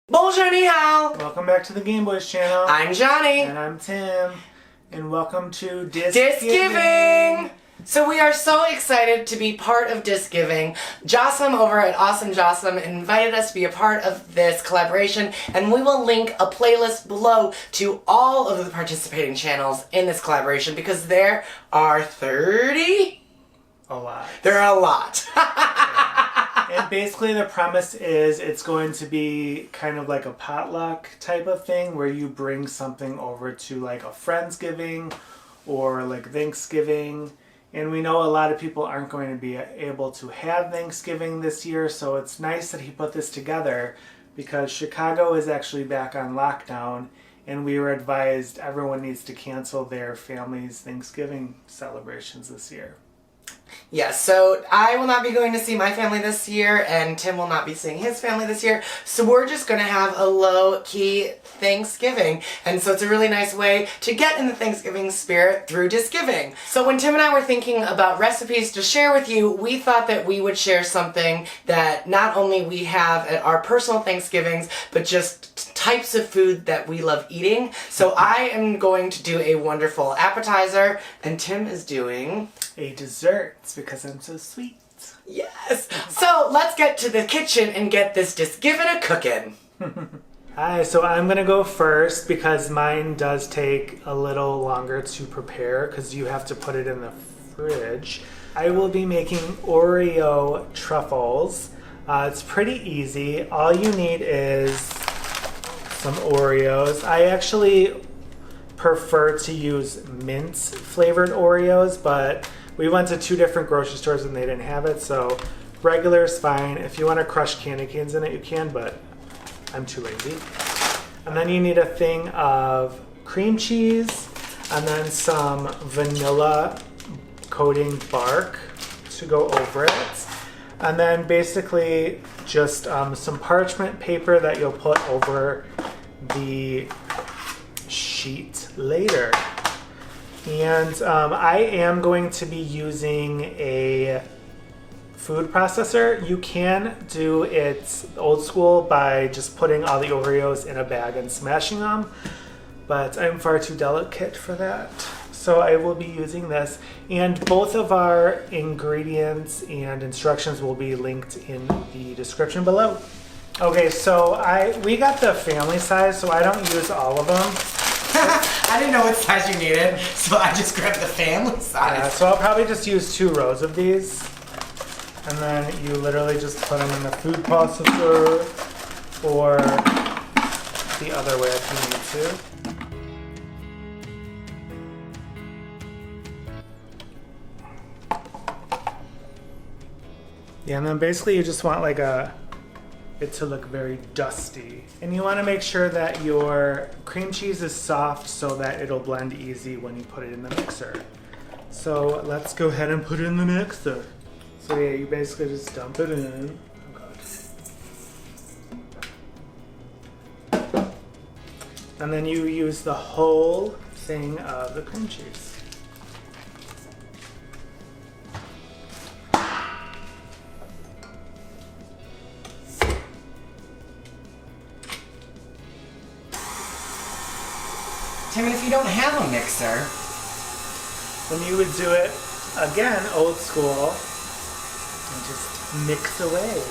Bonjour, ni hao. Welcome back to the GaymeBoyz channel. I'm Johnny. And I'm Tim. And welcome to Disgiving. So we are so excited to be part of Disgiving. Jocelyn over at Awesome Jocelyn invited us to be a part of this collaboration, and we will link a playlist below to all of the participating channels in this collaboration because there are 30? A lot. There are a lot. And basically the premise is it's going to be kind of like a potluck type of thing where you bring something over to like a Friendsgiving or like Thanksgiving. And we know a lot of people aren't going to be able to have Thanksgiving this year, so it's nice that he put this together because Chicago is actually back on lockdown and we were advised everyone needs to cancel their family's Thanksgiving celebrations this year. Yes, so I will not be going to see my family this year, and Tim will not be seeing his family this year, so we're just going to have a low-key Thanksgiving, and so it's a really nice way to get in the Thanksgiving spirit through Disgiving. So when Tim and I were thinking about recipes to share with you, we thought that we would share something that not only we have at our personal Thanksgivings, but just types of food that we love eating. So I am going to do a wonderful appetizer, and Tim is doing a dessert because I'm so sweet. Yes! So let's get to the kitchen and get this Disgiving a cookin'. Hi, so I'm gonna go first because mine does take a little longer to prepare because you have to put it in the fridge. I will be making Oreo truffles. It's pretty easy. All you need is some Oreos. I actually prefer to use mint flavored Oreos, but we went to 2 different grocery stores and they didn't have it, so regular is fine. If you want to crush candy canes in it, you can, but I'm too lazy. And then you need a thing of cream cheese and then some vanilla coating bark to go over it. And then basically just some parchment paper that you'll put over the sheet later. And I am going to be using a food processor. You can do it old school by just putting all the Oreos in a bag and smashing them, but I'm far too delicate for that. So I will be using this, and both of our ingredients and instructions will be linked in the description below. Okay, so we got the family size, so I don't use all of them. I didn't know what size you needed, so I just grabbed the family size. Yeah, so I'll probably just use 2 rows of these. And then you literally just put them in the food processor or the other way if you need to. Yeah, and then basically you just want like it to look very dusty. And you want to make sure that your cream cheese is soft so that it'll blend easy when you put it in the mixer. So let's go ahead and put it in the mixer. So yeah, you basically just dump it in. Oh God. And then you use the whole thing of the cream cheese. Tim, if you don't have a mixer, Then you would do it again, old school, and just mix away.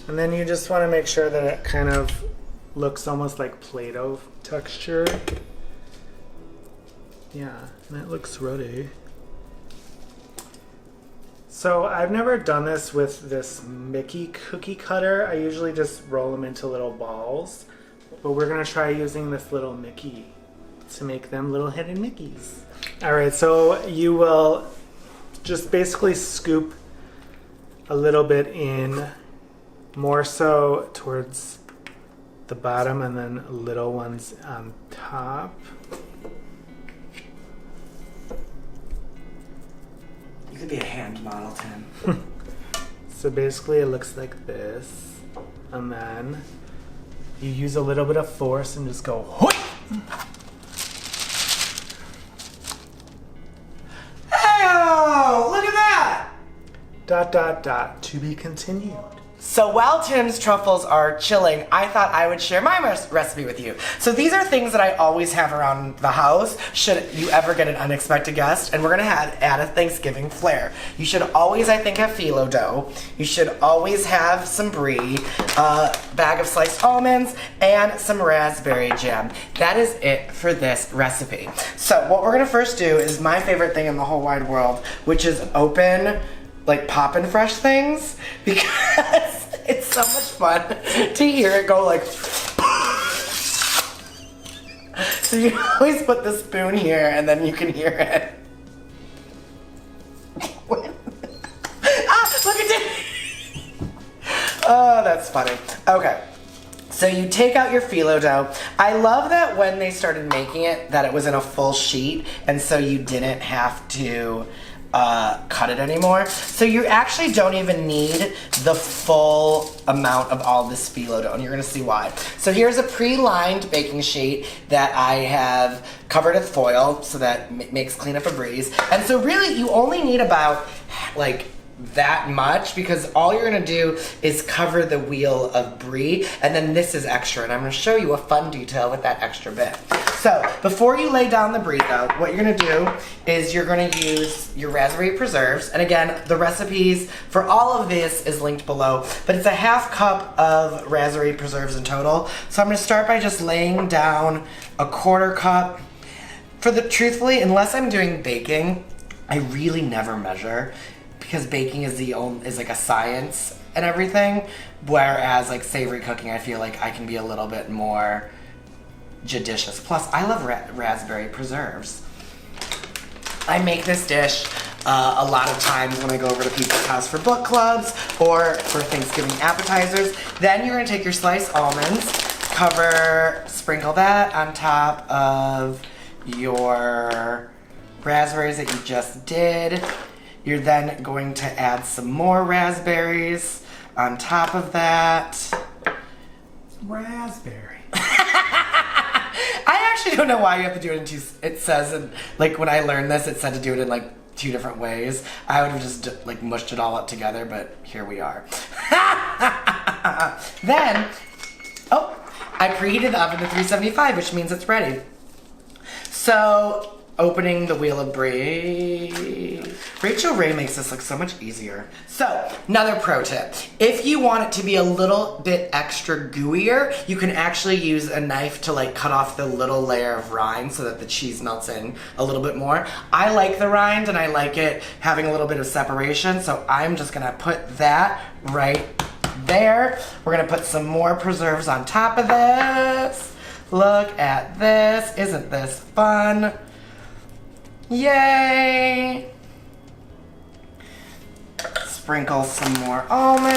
And then you just want to make sure that it kind of looks almost like Play-Doh texture. Yeah, and it looks ready. So I've never done this with this Mickey cookie cutter. I usually just roll them into little balls. But we're gonna try using this little Mickey to make them little hidden Mickeys. All right, so you will just basically scoop a little bit in, more so towards the bottom and then little ones on top. you could be a hand model, Tim. So basically it looks like this, and then you use a little bit of force and just go hoi! To be continued. So while Tim's truffles are chilling, I thought I would share my recipe with you. So these are things that I always have around the house should you ever get an unexpected guest, and we're gonna add a Thanksgiving flair. You should always, I think, have phyllo dough. You should always have some brie, a bag of sliced almonds, and some raspberry jam. That is it for this recipe. So what we're gonna first do is my favorite thing in the whole wide world, which is open like Poppin' Fresh things, because it's so much fun to hear it go like. So you always put the spoon here and then you can hear it. Look at it. Oh, that's funny. Okay. So you take out your phyllo dough. I love that when they started making it that it was in a full sheet, and so you didn't have to cut it anymore. So you actually don't even need the full amount of all this phyllo dough, and you're gonna see why. So here's a pre-lined baking sheet that I have covered with foil so that makes cleanup a breeze. And so really you only need about like that much, because all you're gonna do is cover the wheel of brie, and then this is extra, and I'm gonna show you a fun detail with that extra bit. So before you lay down the brie though, what you're gonna do is you're gonna use your raspberry preserves, and again, the recipes for all of this is linked below, but it's a half cup of raspberry preserves in total. So I'm gonna start by just laying down a quarter cup. Truthfully, unless I'm doing baking, I really never measure, because baking is like a science and everything, whereas like savory cooking, I feel like I can be a little bit more judicious. Plus, I love raspberry preserves. I make this dish a lot of times when I go over to people's house for book clubs or for Thanksgiving appetizers. Then you're gonna take your sliced almonds, sprinkle that on top of your raspberries that you just did. You're then going to add some more raspberries on top of that. Raspberry. I actually don't know why you have to do it in two. It says, like when I learned this, it said to do it in like 2 different ways. I would have just like mushed it all up together, but here we are. Then, I preheated the oven to 375, which means it's ready. So, opening the wheel of brie. Rachel Ray makes this look so much easier. So, another pro tip. If you want it to be a little bit extra gooier, you can actually use a knife to like cut off the little layer of rind so that the cheese melts in a little bit more. I like the rind and I like it having a little bit of separation, so I'm just gonna put that right there. We're gonna put some more preserves on top of this. Look at this. Isn't this fun? Yay! Sprinkle some more almonds.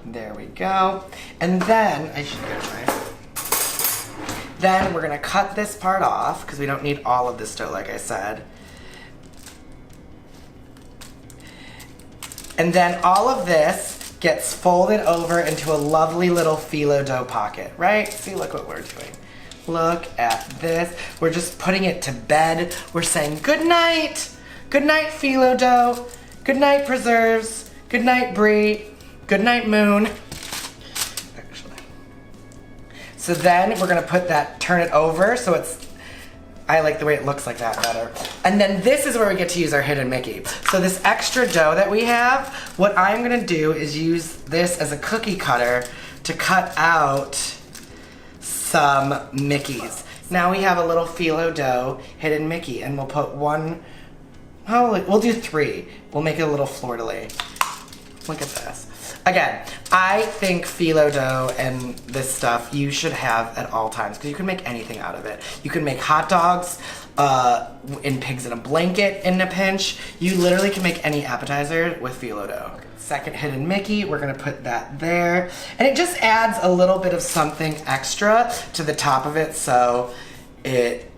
There we go. And then, I should get a knife. Then we're gonna cut this part off because we don't need all of this dough, like I said. And then all of this gets folded over into a lovely little phyllo dough pocket, right? See, look what we're doing. Look at this. We're just putting it to bed. We're saying good night. Good night, phyllo dough. Good night, preserves. Good night, brie. Good night, moon. Actually. So then we're gonna turn it over so I like the way it looks like that better. And then this is where we get to use our hidden Mickey. So this extra dough that we have, what I'm gonna do is use this as a cookie cutter to cut out some Mickeys. Now we have a little phyllo dough hidden Mickey, and we'll put we'll do 3. We'll make it a little fleur-de-lis. Look at this. Again, I think phyllo dough and this stuff you should have at all times because you can make anything out of it. You can make hot dogs in pigs in a blanket in a pinch. You literally can make any appetizer with phyllo dough. Second hidden Mickey, we're gonna put that there. And it just adds a little bit of something extra to the top of it so it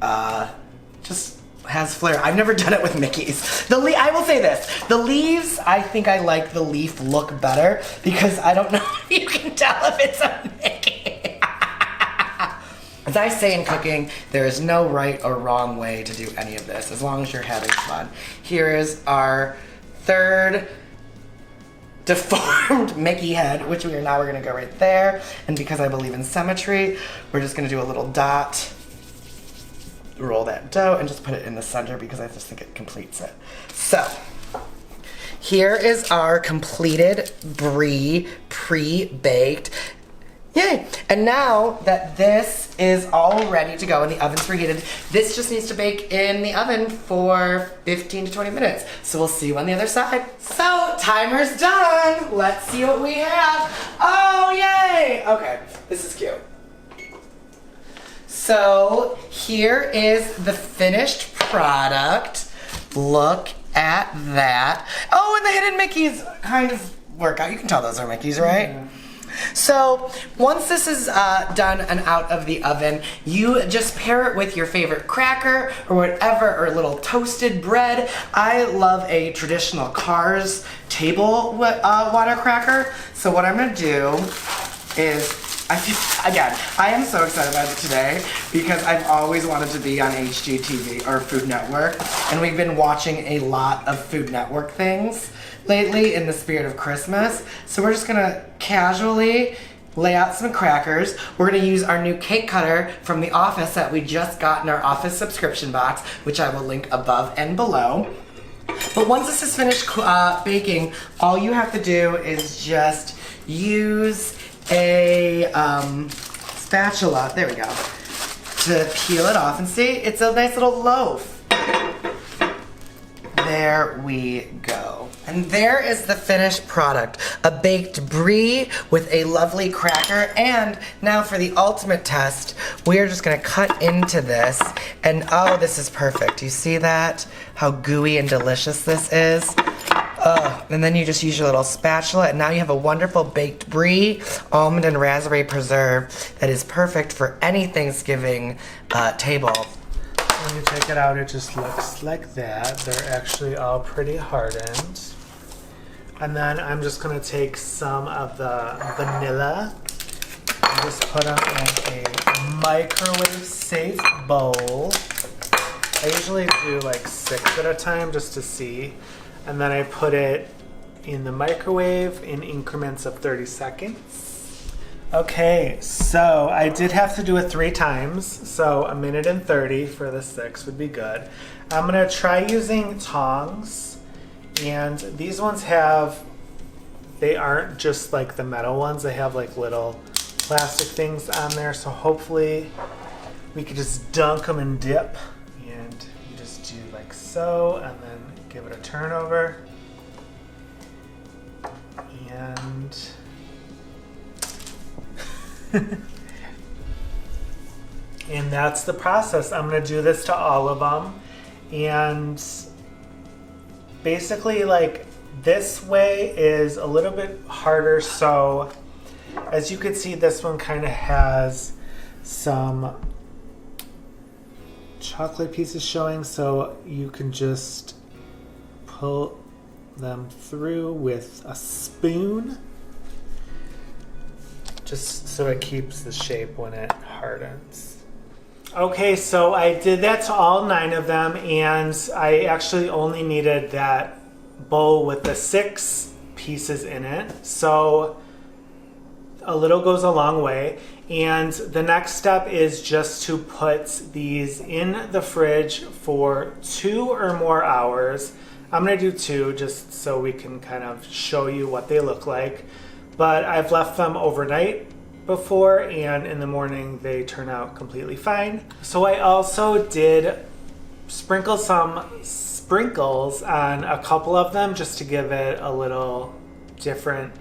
just has flair. I've never done it with Mickeys. I will say this, the leaves, I think I like the leaf look better because I don't know if you can tell if it's a Mickey. As I say in cooking, there is no right or wrong way to do any of this, as long as you're having fun. Here is our third deformed Mickey head, which we're gonna go right there. And because I believe in symmetry, we're just gonna do a little dot, roll that dough, and just put it in the center because I just think it completes it. So, here is our completed Brie pre-baked. Yay! And now that this is all ready to go and the oven's preheated, this just needs to bake in the oven for 15 to 20 minutes. So we'll see you on the other side. So, timer's done. Let's see what we have. Oh, yay! Okay, this is cute. So, here is the finished product. Look at that. Oh, and the hidden Mickeys kind of work out. You can tell those are Mickeys, right? Yeah. So once this is done and out of the oven, you just pair it with your favorite cracker or whatever, or a little toasted bread. I love a traditional Cars table water cracker. So what I'm gonna do is, I am so excited about it today because I've always wanted to be on HGTV or Food Network, and we've been watching a lot of Food Network things lately in the spirit of Christmas. So we're just gonna casually lay out some crackers. We're gonna use our new cake cutter from the office that we just got in our office subscription box, which I will link above and below. But once this is finished baking, all you have to do is just use a spatula, there we go, to peel it off, and see, it's a nice little loaf. There we go. And there is the finished product. A baked Brie with a lovely cracker. And now for the ultimate test, we are just gonna cut into this. And oh, this is perfect. You see that? How gooey and delicious this is? And then you just use your little spatula, and now you have a wonderful baked Brie, almond and raspberry preserve that is perfect for any Thanksgiving table. When you take it out, it just looks like that. They're actually all pretty hardened. And then I'm just gonna take some of the vanilla and just put them in a microwave safe bowl. I usually do like 6 at a time just to see. And then I put it in the microwave in increments of 30 seconds. Okay, so I did have to do it 3 times, so 1 minute and 30 for the 6 would be good. I'm gonna try using tongs, and these ones they aren't just like the metal ones, they have like little plastic things on there, so hopefully we could just dunk them and dip. And you just do like so, and then give it a turn over. And and that's the process. I'm gonna do this to all of them, and basically like this way is a little bit harder. So as you can see, this one kind of has some chocolate pieces showing, so you can just pull them through with a spoon, just so it keeps the shape when it hardens. Okay, so I did that to all 9 of them, and I actually only needed that bowl with the 6 pieces in it. So a little goes a long way. And the next step is just to put these in the fridge for 2 or more hours. I'm gonna do 2 just so we can kind of show you what they look like. But I've left them overnight before, and in the morning they turn out completely fine. So I also did sprinkle some sprinkles on a couple of them just to give it a little different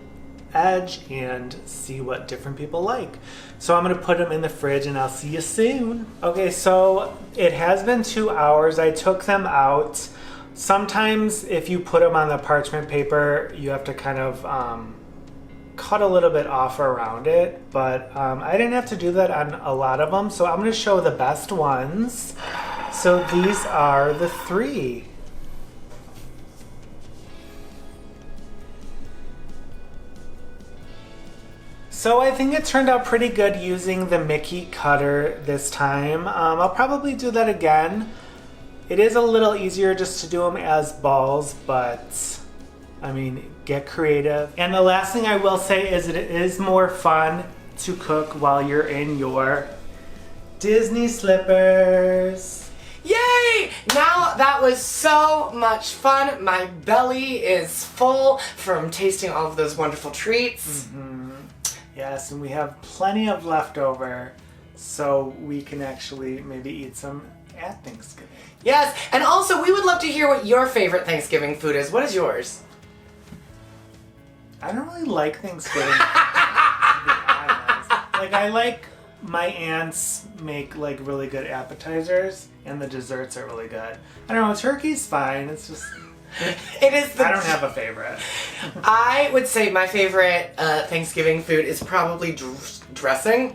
edge and see what different people like. So I'm gonna put them in the fridge, and I'll see you soon. Okay, so it has been 2 hours. I took them out. Sometimes if you put them on the parchment paper, you have to kind of cut a little bit off around it, but I didn't have to do that on a lot of them, so I'm going to show the best ones. So these are the 3. So I think it turned out pretty good using the Mickey cutter this time. I'll probably do that again. It is a little easier just to do them as balls, but I mean, get creative. And the last thing I will say is that it is more fun to cook while you're in your Disney slippers. Yay! Now that was so much fun. My belly is full from tasting all of those wonderful treats. Yes, and we have plenty of leftover, so we can actually maybe eat some at Thanksgiving. Yes, and also we would love to hear what your favorite Thanksgiving food is. What is yours? I don't really like Thanksgiving. To be honest. Like, I like my aunts make like really good appetizers, and the desserts are really good. I don't know, turkey's fine. It's just It is I don't have a favorite. I would say my favorite Thanksgiving food is probably dressing,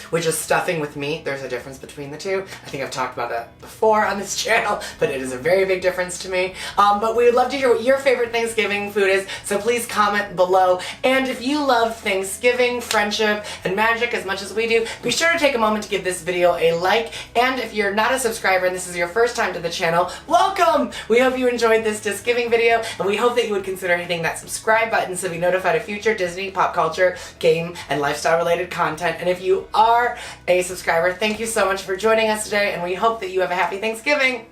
which is stuffing with meat. There's a difference between the two. I think I've talked about that before on this channel, but it is a very big difference to me. But we would love to hear what your favorite Thanksgiving food is, so please comment below. And if you love Thanksgiving, friendship, and magic as much as we do, be sure to take a moment to give this video a like. And if you're not a subscriber and this is your first time to the channel, welcome! We hope you enjoyed this Disgiving video, and we hope that you would consider hitting that subscribe button so be notified of future Disney, pop culture, game, and lifestyle related content. And if you are a subscriber, thank you so much for joining us today, and we hope that you have a happy Thanksgiving.